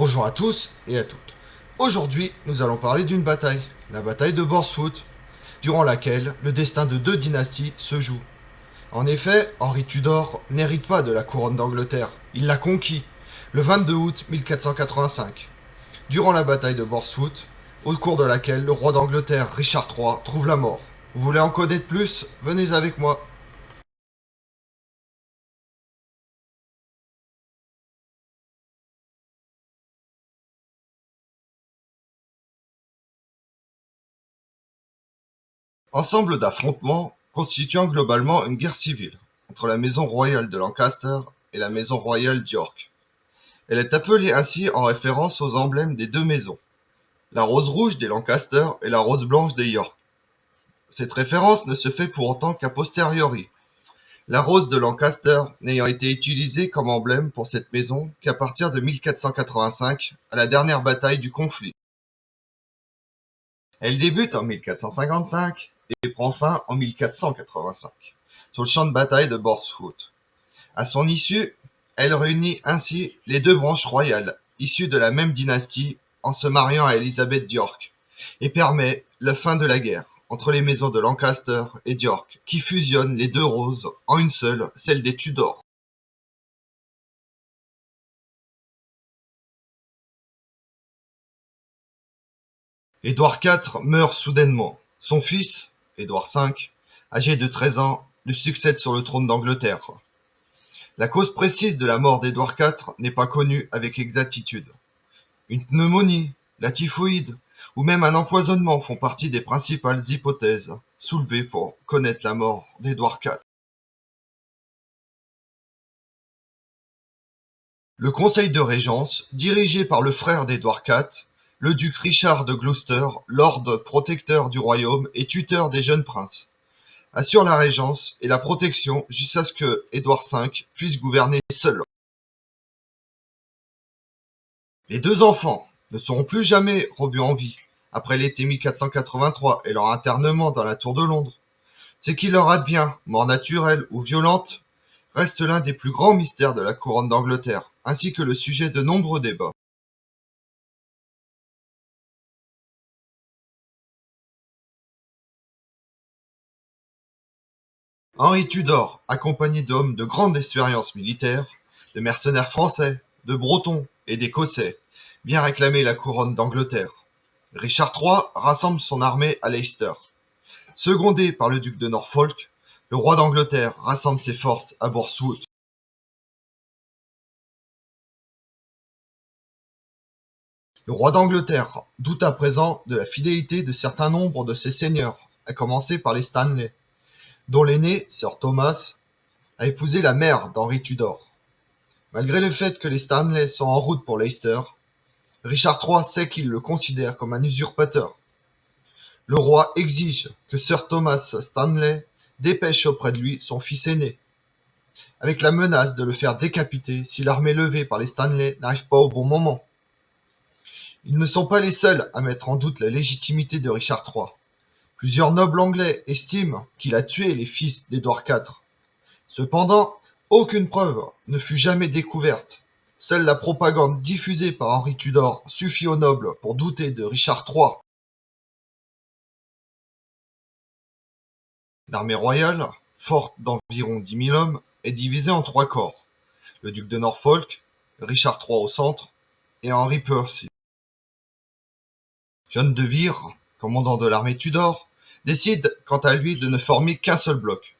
Bonjour à tous et à toutes. Aujourd'hui, nous allons parler d'une bataille, la bataille de Borswood, durant laquelle le destin de deux dynasties se joue. En effet, Henri Tudor n'hérite pas de la couronne d'Angleterre, il l'a conquis le 22 août 1485, durant la bataille de Borswood, au cours de laquelle le roi d'Angleterre Richard III trouve la mort. Vous voulez en connaître plus? Venez avec moi. Ensemble d'affrontements constituant globalement une guerre civile entre la maison royale de Lancaster et la maison royale d'York. Elle est appelée ainsi en référence aux emblèmes des deux maisons, la rose rouge des Lancaster et la rose blanche des York. Cette référence ne se fait pour autant qu'a posteriori, la rose de Lancaster n'ayant été utilisée comme emblème pour cette maison qu'à partir de 1485, à la dernière bataille du conflit. Elle débute en 1455 et prend fin en 1485, sur le champ de bataille de Borswood. À son issue, elle réunit ainsi les deux branches royales, issues de la même dynastie, en se mariant à Élisabeth d'York, et permet la fin de la guerre entre les maisons de Lancaster et d'York, qui fusionnent les deux roses en une seule, celle des Tudors. Édouard IV meurt soudainement. Son fils, Édouard V, âgé de 13 ans, lui succède sur le trône d'Angleterre. La cause précise de la mort d'Édouard IV n'est pas connue avec exactitude. Une pneumonie, la typhoïde ou même un empoisonnement font partie des principales hypothèses soulevées pour connaître la mort d'Édouard IV. Le conseil de régence, dirigé par le frère d'Édouard IV, le duc Richard de Gloucester, lord protecteur du royaume et tuteur des jeunes princes, assure la régence et la protection jusqu'à ce que Édouard V puisse gouverner seul. Les deux enfants ne seront plus jamais revus en vie après l'été 1483 et leur internement dans la Tour de Londres. Ce qui leur advient, mort naturelle ou violente, reste l'un des plus grands mystères de la couronne d'Angleterre, ainsi que le sujet de nombreux débats. Henri Tudor, accompagné d'hommes de grande expérience militaire, de mercenaires français, de Bretons et d'Écossais, vient réclamer la couronne d'Angleterre. Richard III rassemble son armée à Leicester. Secondé par le duc de Norfolk, le roi d'Angleterre rassemble ses forces à Borswood. Le roi d'Angleterre doute à présent de la fidélité de certains nombres de ses seigneurs, à commencer par les Stanley, dont l'aîné, Sir Thomas, a épousé la mère d'Henri Tudor. Malgré le fait que les Stanley sont en route pour Leicester, Richard III sait qu'il le considère comme un usurpateur. Le roi exige que Sir Thomas Stanley dépêche auprès de lui son fils aîné, avec la menace de le faire décapiter si l'armée levée par les Stanley n'arrive pas au bon moment. Ils ne sont pas les seuls à mettre en doute la légitimité de Richard III. Plusieurs nobles anglais estiment qu'il a tué les fils d'Édouard IV. Cependant, aucune preuve ne fut jamais découverte. Seule la propagande diffusée par Henri Tudor suffit aux nobles pour douter de Richard III. L'armée royale, forte d'environ 10 000 hommes, est divisée en trois corps. Le duc de Norfolk, Richard III au centre, et Henry Percy. John de Vere, commandant de l'armée Tudor, décide quant à lui de ne former qu'un seul bloc,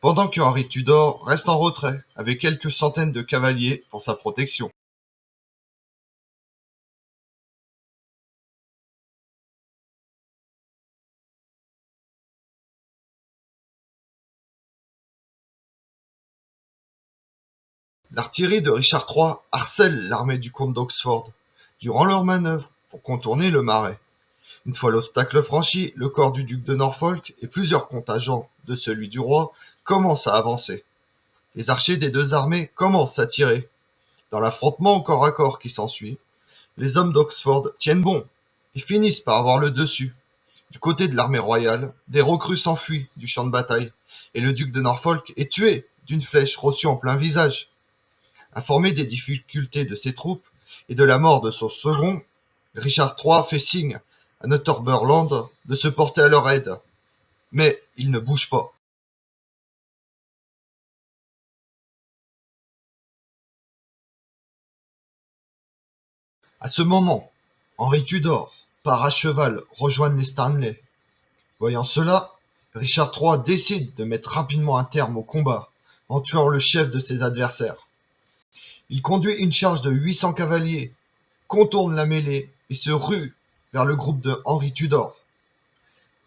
pendant que Henri Tudor reste en retrait avec quelques centaines de cavaliers pour sa protection. L'artillerie de Richard III harcèle l'armée du comte d'Oxford durant leurs manœuvres pour contourner le marais. Une fois l'obstacle franchi, le corps du duc de Norfolk et plusieurs contingents de celui du roi commencent à avancer. Les archers des deux armées commencent à tirer. Dans l'affrontement au corps à corps qui s'ensuit, les hommes d'Oxford tiennent bon et finissent par avoir le dessus. Du côté de l'armée royale, des recrues s'enfuient du champ de bataille et le duc de Norfolk est tué d'une flèche reçue en plein visage. Informé des difficultés de ses troupes, et de la mort de son second, Richard III fait signe à Northumberland de se porter à leur aide. Mais il ne bouge pas. À ce moment, Henri Tudor part à cheval rejoindre les Stanley. Voyant cela, Richard III décide de mettre rapidement un terme au combat en tuant le chef de ses adversaires. Il conduit une charge de 800 cavaliers, contourne la mêlée et se rue vers le groupe de Henri Tudor.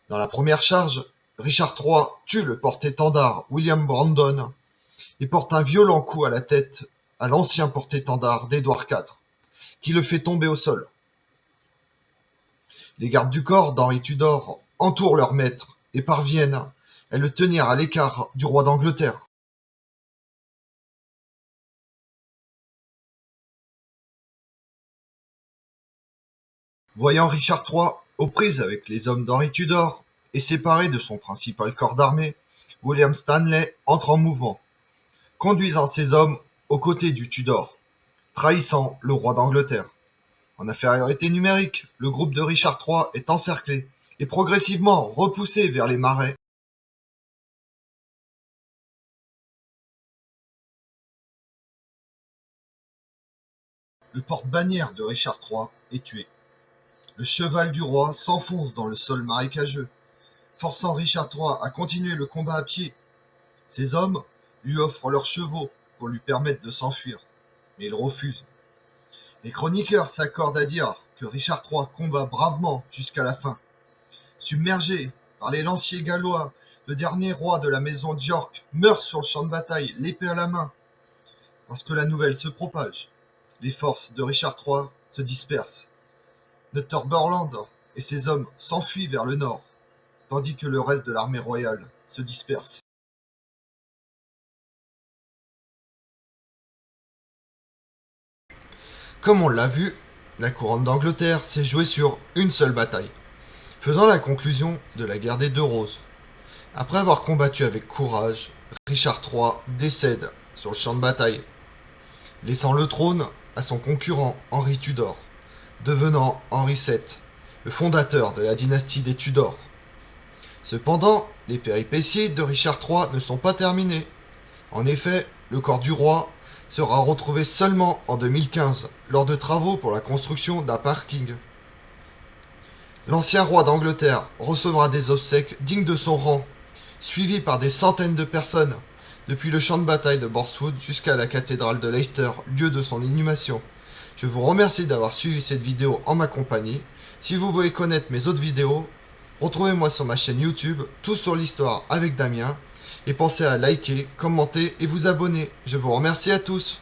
Dans la première charge, Richard III tue le porte-étendard William Brandon et porte un violent coup à la tête à l'ancien porte-étendard d'Édouard IV, qui le fait tomber au sol. Les gardes du corps d'Henri Tudor entourent leur maître et parviennent à le tenir à l'écart du roi d'Angleterre. Voyant Richard III aux prises avec les hommes d'Henri Tudor et séparé de son principal corps d'armée, William Stanley entre en mouvement, conduisant ses hommes aux côtés du Tudor, trahissant le roi d'Angleterre. En infériorité numérique, le groupe de Richard III est encerclé et progressivement repoussé vers les marais. Le porte-bannière de Richard III est tué. Le cheval du roi s'enfonce dans le sol marécageux, forçant Richard III à continuer le combat à pied. Ses hommes lui offrent leurs chevaux pour lui permettre de s'enfuir, mais il refuse. Les chroniqueurs s'accordent à dire que Richard III combat bravement jusqu'à la fin. Submergé par les lanciers gallois, le dernier roi de la maison d'York meurt sur le champ de bataille, l'épée à la main. Lorsque la nouvelle se propage, les forces de Richard III se dispersent. Northumberland et ses hommes s'enfuient vers le nord, tandis que le reste de l'armée royale se disperse. Comme on l'a vu, la couronne d'Angleterre s'est jouée sur une seule bataille, faisant la conclusion de la guerre des Deux Roses. Après avoir combattu avec courage, Richard III décède sur le champ de bataille, laissant le trône à son concurrent Henri Tudor, devenant Henri VII, le fondateur de la dynastie des Tudors. Cependant, les péripéties de Richard III ne sont pas terminées. En effet, le corps du roi sera retrouvé seulement en 2015 lors de travaux pour la construction d'un parking. L'ancien roi d'Angleterre recevra des obsèques dignes de son rang, suivi par des centaines de personnes, depuis le champ de bataille de Borswood jusqu'à la cathédrale de Leicester, lieu de son inhumation. Je vous remercie d'avoir suivi cette vidéo en ma compagnie. Si vous voulez connaître mes autres vidéos, retrouvez-moi sur ma chaîne YouTube, Tout sur l'histoire avec Damien, et pensez à liker, commenter et vous abonner. Je vous remercie à tous.